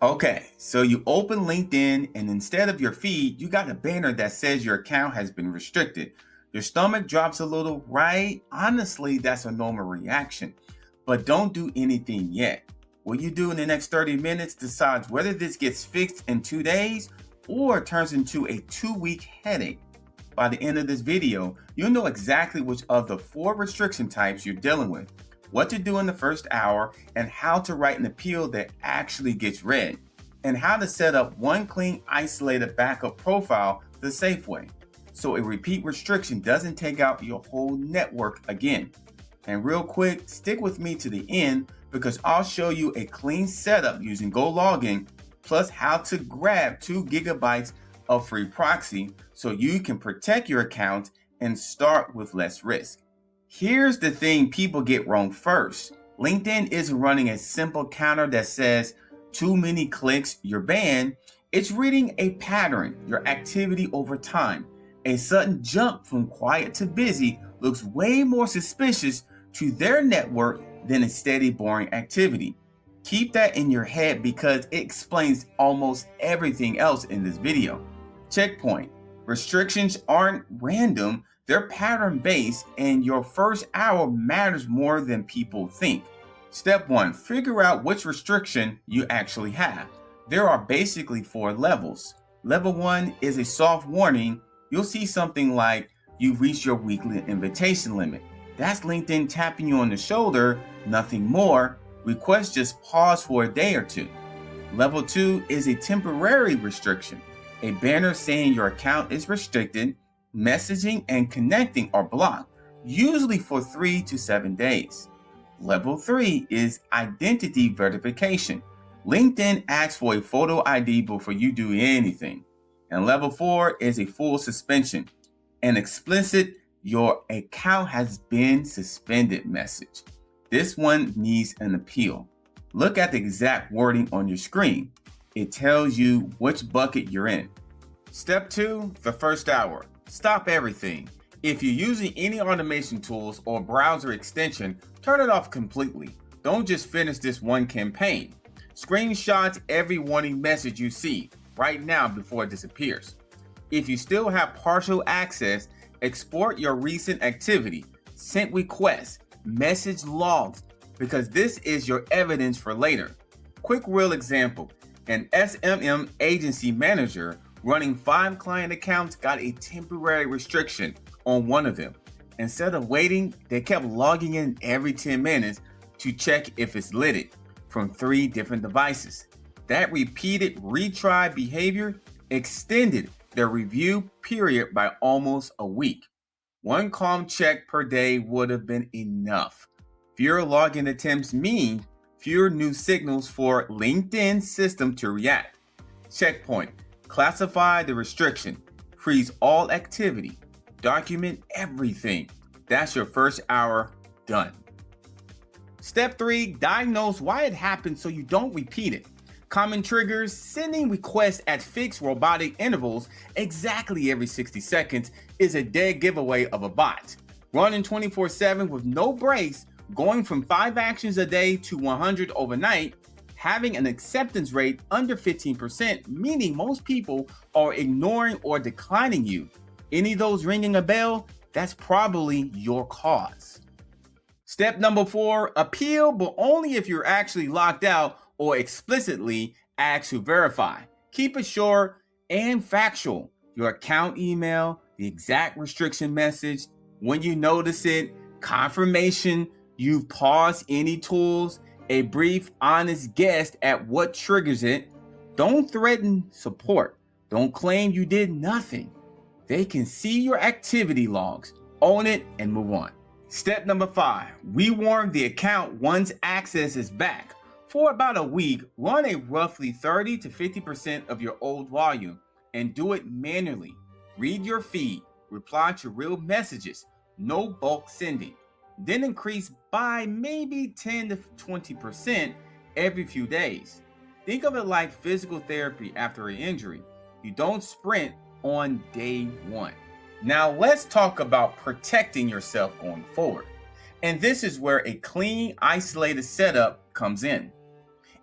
Okay, so you open LinkedIn and instead of your feed, you got a banner that says your account has been restricted. Your stomach drops a little, right? Honestly, that's a normal reaction. But don't do anything yet. What you do in the next 30 minutes decides whether this gets fixed in 2 days or turns into a 2-week headache. By the end of this video, you'll know exactly which of the 4 restriction types you're dealing with, what to do in the first hour, and how to write an appeal that actually gets read, and how to set up one clean, isolated backup profile the safe way, so a repeat restriction doesn't take out your whole network again. And real quick, stick with me to the end because I'll show you a clean setup using GoLogin, plus how to grab 2 gigabytes of free proxy so you can protect your account and start with less risk. Here's the thing people get wrong first. LinkedIn isn't running a simple counter that says too many clicks, you're banned. It's reading a pattern, your activity over time. A sudden jump from quiet to busy looks way more suspicious to their network than a steady, boring activity. Keep that in your head because it explains almost everything else in this video. Checkpoint. Restrictions aren't random, they're pattern-based, and your first hour matters more than people think. Step 1. Figure out which restriction you actually have. There are basically 4 levels. Level 1 is a soft warning. You'll see something like, you've reached your weekly invitation limit. That's LinkedIn tapping you on the shoulder, nothing more. Request just pause for a day or 2. Level 2 is a temporary restriction. A banner saying your account is restricted, messaging and connecting are blocked, usually for 3 to 7 days. Level 3 is identity verification. LinkedIn asks for a photo ID before you do anything. And level 4 is a full suspension, an explicit "your account has been suspended" message. This one needs an appeal. Look at the exact wording on your screen. It tells you which bucket you're in. Step 2, the first hour. Stop everything. If you're using any automation tools or browser extension, turn it off completely. Don't just finish this one campaign. Screenshot every warning message you see right now before it disappears. If you still have partial access, export your recent activity, sent requests, message logs, because this is your evidence for later. Quick real example, an SMM agency manager running 5 client accounts got a temporary restriction on one of them. Instead of waiting, they kept logging in every 10 minutes to check if it's lit from 3 different devices. That repeated retry behavior extended their review period by almost a week. 1 calm check per day would have been enough. Fewer login attempts mean fewer new signals for LinkedIn's system to react. Checkpoint. Classify the restriction. Freeze all activity. Document everything. That's your first hour done. Step 3. Diagnose why it happened so you don't repeat it. Common triggers: sending requests at fixed robotic intervals exactly every 60 seconds is a dead giveaway of a bot. Running 24/7 with no breaks, going from 5 actions a day to 100 overnight, having an acceptance rate under 15%, meaning most people are ignoring or declining you. Any of those ringing a bell? That's probably your cause. Step number 4, appeal, but only if you're actually locked out or explicitly asked to verify. Keep it short and factual. Your account email, the exact restriction message, when you notice it, confirmation you've paused any tools, a brief, honest guess at what triggers it. Don't threaten support. Don't claim you did nothing. They can see your activity logs, own it, and move on. Step number 5, rewarm the account once access is back. For about a week, run a roughly 30 to 50% of your old volume and do it manually. Read your feed, reply to real messages, no bulk sending. Then increase by maybe 10 to 20% every few days. Think of it like physical therapy after an injury. You don't sprint on day 1. Now let's talk about protecting yourself going forward. And this is where a clean, isolated setup comes in.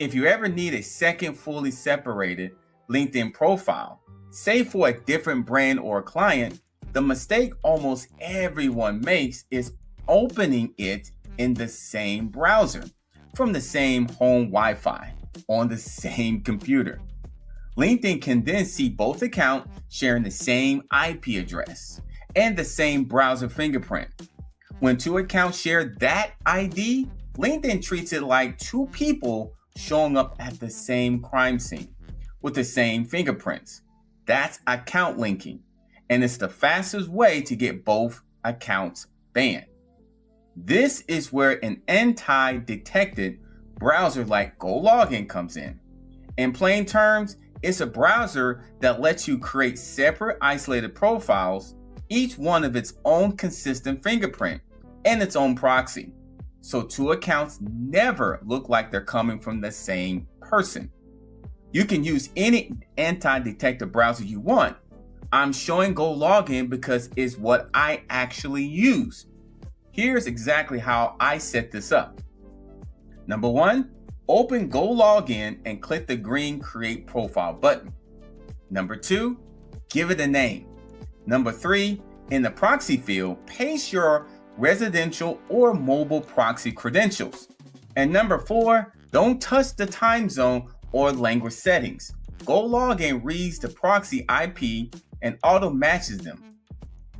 If you ever need a second fully separated LinkedIn profile, say for a different brand or client, the mistake almost everyone makes is opening it in the same browser, from the same home Wi-Fi, on the same computer. LinkedIn can then see both accounts sharing the same IP address and the same browser fingerprint. When two accounts share that ID, LinkedIn treats it like two people showing up at the same crime scene with the same fingerprints. That's account linking, and it's the fastest way to get both accounts banned. This is where an anti-detected browser like GoLogin comes in. In plain terms, it's a browser that lets you create separate isolated profiles, each one of its own consistent fingerprint and its own proxy. So two accounts never look like they're coming from the same person. You can use any anti-detective browser you want. I'm showing GoLogin because it's what I actually use. Here's exactly how I set this up. Number one, open GoLogin and click the green Create Profile button. Number two, give it a name. Number three, in the proxy field, paste your residential or mobile proxy credentials. And number four, don't touch the time zone or language settings. GoLogin reads the proxy IP and auto matches them.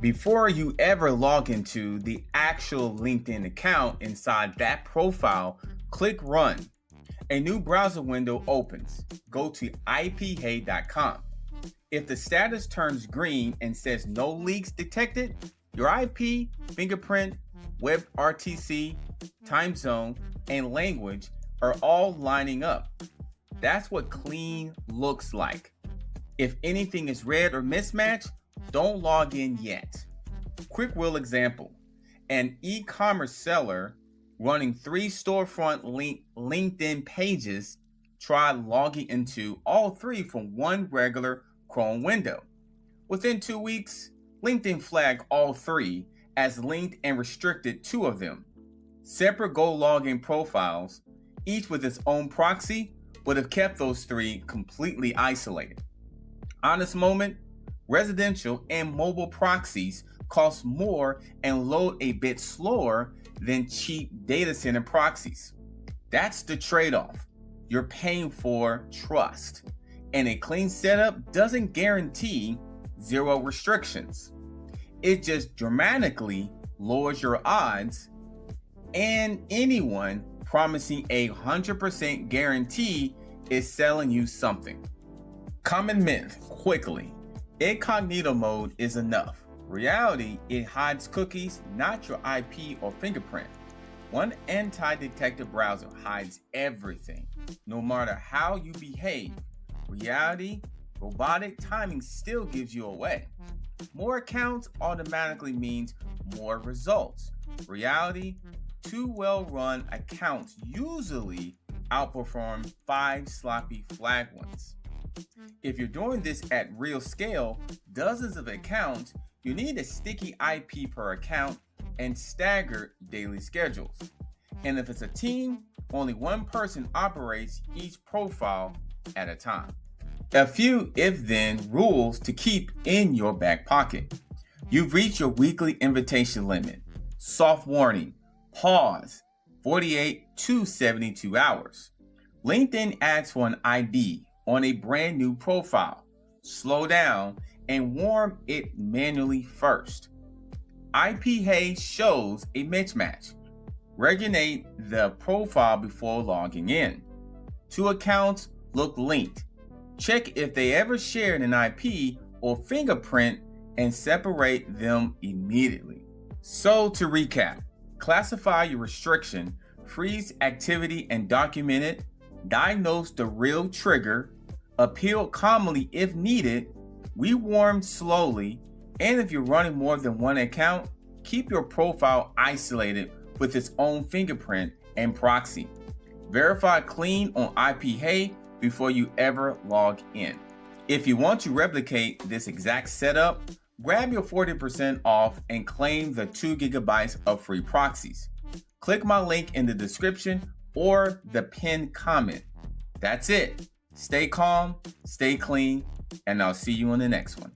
Before you ever log into the actual LinkedIn account inside that profile, click Run. A new browser window opens. Go to iphay.com. If the status turns green and says no leaks detected, your IP, fingerprint, WebRTC, time zone, and language are all lining up. That's what clean looks like. If anything is red or mismatched, don't log in yet. Quick wheel example. An e-commerce seller running 3 storefront LinkedIn pages tried logging into all 3 from one regular Chrome window. Within 2 weeks, LinkedIn flagged all 3 as linked and restricted 2 of them. Separate GoLogin profiles, each with its own proxy, would have kept those 3 completely isolated. Honest moment, residential and mobile proxies cost more and load a bit slower than cheap data center proxies. That's the trade-off. You're paying for trust, and a clean setup doesn't guarantee 0 restrictions. It just dramatically lowers your odds, and anyone promising a 100% guarantee is selling you something. Common myth, quickly. Incognito mode is enough. Reality, it hides cookies, not your IP or fingerprint. One anti-detective browser hides everything, no matter how you behave. Reality, robotic timing still gives you away. More accounts automatically means more results. Reality, 2 well-run accounts usually outperform 5 sloppy flag ones. If you're doing this at real scale, dozens of accounts, you need a sticky IP per account and staggered daily schedules. And if it's a team, only one person operates each profile at a time. A few if-then rules to keep in your back pocket. You've reached your weekly invitation limit. Soft warning, pause, 48 to 72 hours. LinkedIn asks for an ID on a brand new profile. Slow down and warm it manually first. IPhay shows a mismatch. Regulate the profile before logging in. 2 accounts look linked. Check if they ever shared an IP or fingerprint and separate them immediately. So to recap, classify your restriction, freeze activity and document it, diagnose the real trigger, appeal calmly if needed, rewarm slowly, and if you're running more than one account, keep your profile isolated with its own fingerprint and proxy. Verify clean on IPhay before you ever log in. If you want to replicate this exact setup, grab your 40% off and claim the 2 gigabytes of free proxies. Click my link in the description or the pinned comment. That's it. Stay calm, stay clean, and I'll see you on the next one.